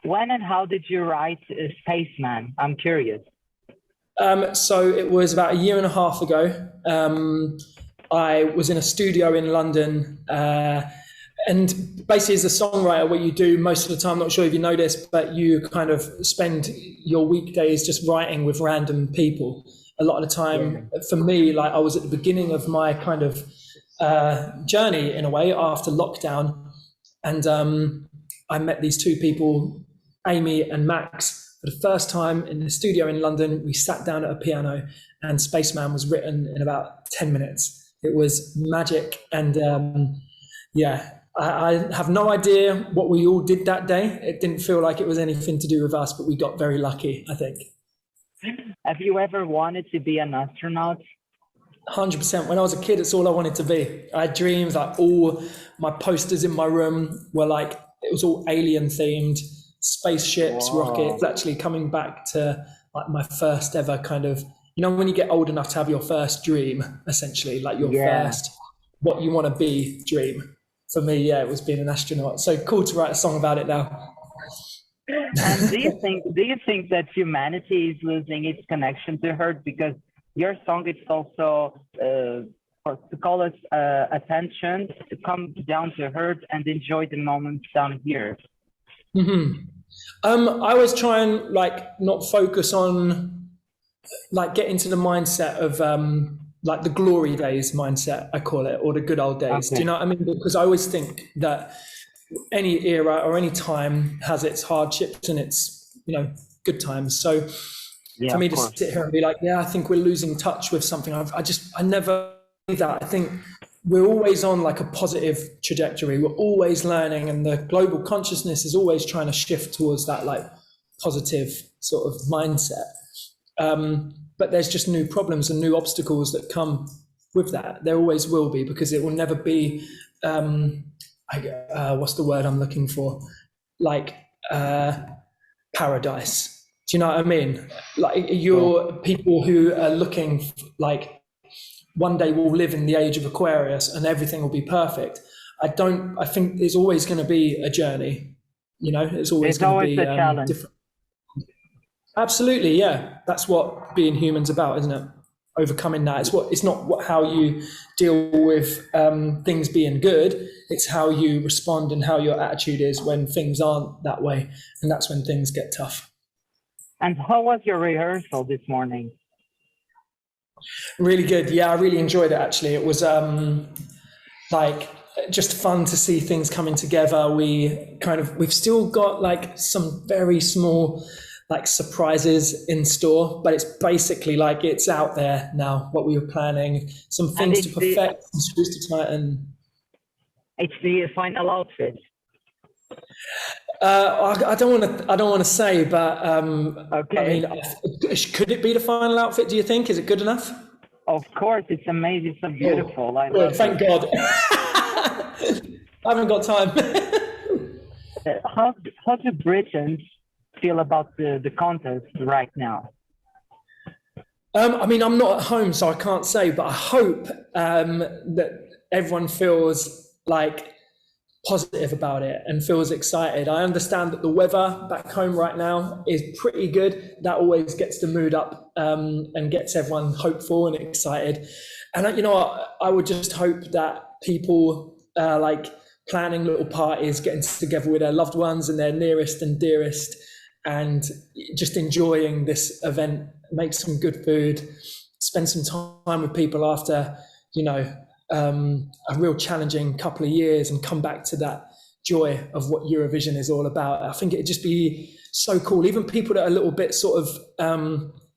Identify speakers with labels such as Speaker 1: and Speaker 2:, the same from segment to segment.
Speaker 1: When and how did you write Spaceman? I'm curious.
Speaker 2: So it was about a year and a half ago. I was in a studio in London, and basically as a songwriter, what you do most of the time, not sure if you know this, but you kind of spend your weekdays just writing with random people. A lot of the time, for me, like I was at the beginning of my kind of journey in a way after lockdown, and I met these two people, Amy and Max, for the first time in the studio in London. We sat down at a piano, and Spaceman was written in about 10 minutes. It was magic, and I have no idea what we all did that day. It didn't feel like it was anything to do with us, but we got very lucky, I think.
Speaker 1: Have you ever wanted to be an astronaut?
Speaker 2: 100%. When I was a kid, it's all I wanted to be. I had dreams, like all my posters in my room were like, it was all alien themed, spaceships, rockets, actually coming back to like my first ever kind of, you know, when you get old enough to have your first dream, essentially, like your first, what you want to be dream. For me, it was being an astronaut. So cool to write a song about it now.
Speaker 1: And do you think that humanity is losing its connection to Earth? Because your song is also to call us attention, to come down to Earth and enjoy the moments down here.
Speaker 2: Mm-hmm. I always try and like not focus on like get into the mindset of like the glory days mindset, I call it, or the good old days. Okay. Do you know what I mean? Because I always think that any era or any time has its hardships and its, you know, good times. So for me to sit here and be like, I think we're losing touch with something. I never do that. I think we're always on like a positive trajectory. We're always learning, and the global consciousness is always trying to shift towards that like positive sort of mindset. But there's just new problems and new obstacles that come with that. There always will be, because it will never be, what's the word I'm looking for? Like paradise. Do you know what I mean? Like you're people who are looking like one day we'll live in the age of Aquarius and everything will be perfect. I think there's always going to be a journey, you know, it's always going to be
Speaker 1: a challenge.
Speaker 2: Different. Absolutely, yeah. That's what being human's about, isn't it? Overcoming that. It's not how you deal with things being good. It's how you respond and how your attitude is when things aren't that way, and that's when things get tough.
Speaker 1: And how was your rehearsal this morning?
Speaker 2: Really good. Yeah, I really enjoyed it. Actually, it was like just fun to see things coming together. We've still got like some very small like surprises in store, but it's basically like it's out there now, what we were planning, some things to perfect, some screws to tighten.
Speaker 1: It's the final outfit.
Speaker 2: I don't want to say, but
Speaker 1: okay.
Speaker 2: I mean, could it be the final outfit, do you think? Is it good enough?
Speaker 1: Of course, it's amazing, it's so beautiful.
Speaker 2: Thank God. I haven't got time.
Speaker 1: How do Britons feel about the contest right now?
Speaker 2: I mean, I'm not at home, so I can't say, but I hope that everyone feels like positive about it and feels excited. I understand that the weather back home right now is pretty good. That always gets the mood up and gets everyone hopeful and excited. And you know, I would just hope that people like planning little parties, getting together with their loved ones and their nearest and dearest, and just enjoying this event, make some good food, spend some time with people after, you know, a real challenging couple of years, and come back to that joy of what Eurovision is all about. I think it'd just be so cool. Even people that are a little bit sort of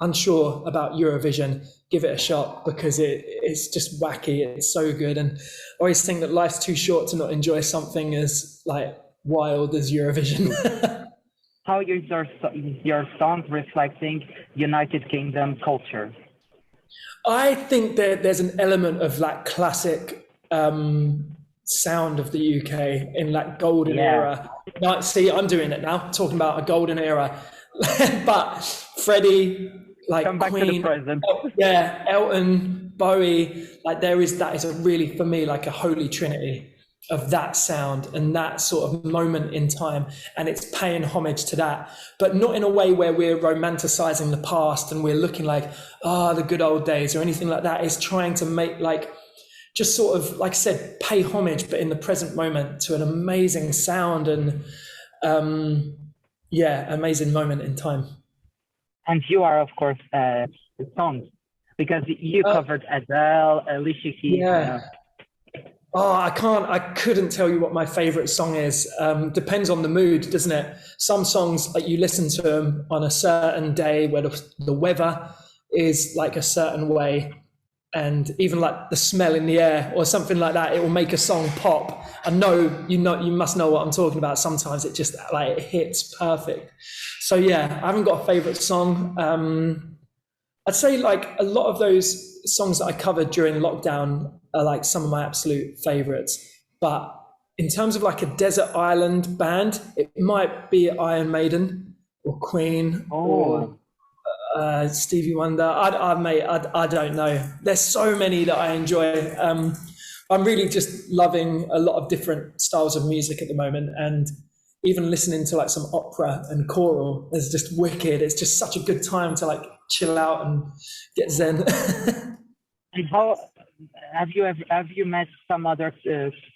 Speaker 2: unsure about Eurovision, give it a shot, because it's just wacky. It's so good. And I always think that life's too short to not enjoy something as like wild as Eurovision.
Speaker 1: How is your song reflecting United Kingdom culture?
Speaker 2: I think that there's an element of like classic sound of the UK in that golden era. Like, see, I'm doing it now, talking about a golden era. But Freddie, like
Speaker 1: come back
Speaker 2: Queen,
Speaker 1: to the present.
Speaker 2: Elton, Bowie, like that is a really, for me, like a holy trinity. of that sound and that sort of moment in time, and it's paying homage to that, but not in a way where we're romanticizing the past and we're looking like, the good old days or anything like that. It's trying to make, like, just sort of, like I said, pay homage, but in the present moment, to an amazing sound and amazing moment in time.
Speaker 1: And you are, of course, songs, because you covered Adele, Alicia Keys.
Speaker 2: Yeah. I couldn't tell you what my favorite song is. Depends on the mood, doesn't it? Some songs, like, you listen to them on a certain day where the weather is like a certain way, and even like the smell in the air or something like that, it will make a song pop. I know you must know what I'm talking about. Sometimes it just, like, it hits perfect. So yeah, I haven't got a favorite song. I'd say, like, a lot of those songs that I covered during lockdown are, like, some of my absolute favorites. But in terms of, like, a desert island band, it might be Iron Maiden or Queen or Stevie Wonder. I don't know. There's so many that I enjoy. I'm really just loving a lot of different styles of music at the moment, and even listening to, like, some opera and choral is just wicked. It's just such a good time to, like, chill out and get zen.
Speaker 1: And how have you met some other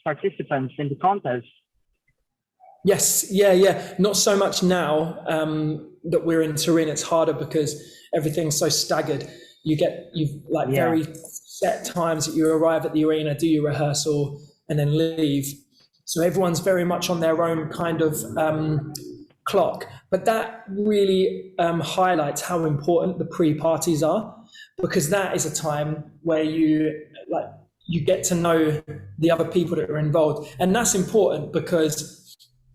Speaker 1: participants in the contest?
Speaker 2: Yes, yeah. Not so much now that we're in Turin. It's harder because everything's so staggered. You've very set times that you arrive at the arena, do your rehearsal, and then leave. So everyone's very much on their own kind of clock. But that really highlights how important the pre-parties are, because that is a time where you get to know the other people that are involved. And that's important because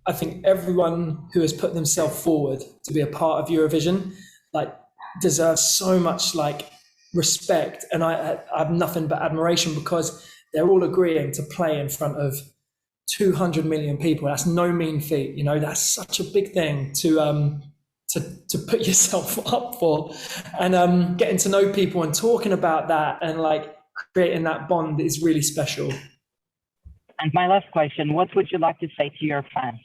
Speaker 2: I think everyone who has put themselves forward to be a part of Eurovision, like, deserves so much, like, respect. And I have nothing but admiration, because they're all agreeing to play in front of 200 million people. That's no mean feat, you know. That's such a big thing to put yourself up for, and getting to know people and talking about that and, like, creating that bond is really special.
Speaker 1: And my last question, what would you like to say to your fans?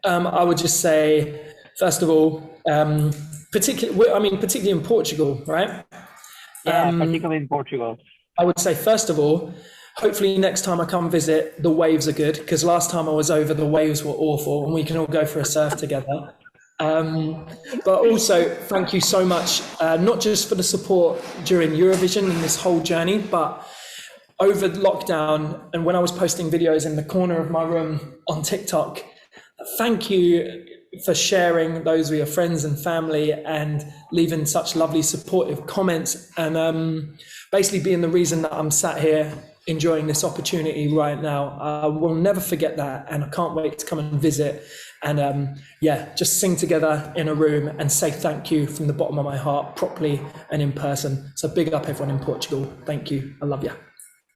Speaker 2: I would just say, first of all, particularly in Portugal, right?
Speaker 1: Yeah, particularly in Portugal.
Speaker 2: I would say, first of all, hopefully next time I come visit, the waves are good, because last time I was over, the waves were awful, and we can all go for a surf together. But also, thank you so much, not just for the support during Eurovision and this whole journey, but over lockdown, and when I was posting videos in the corner of my room on TikTok. Thank you for sharing those with your friends and family and leaving such lovely supportive comments, and basically being the reason that I'm sat here enjoying this opportunity right now. I will never forget that, and I can't wait to come and visit and just sing together in a room and say thank you from the bottom of my heart, properly and in person. So big up everyone in Portugal. Thank you. I love you.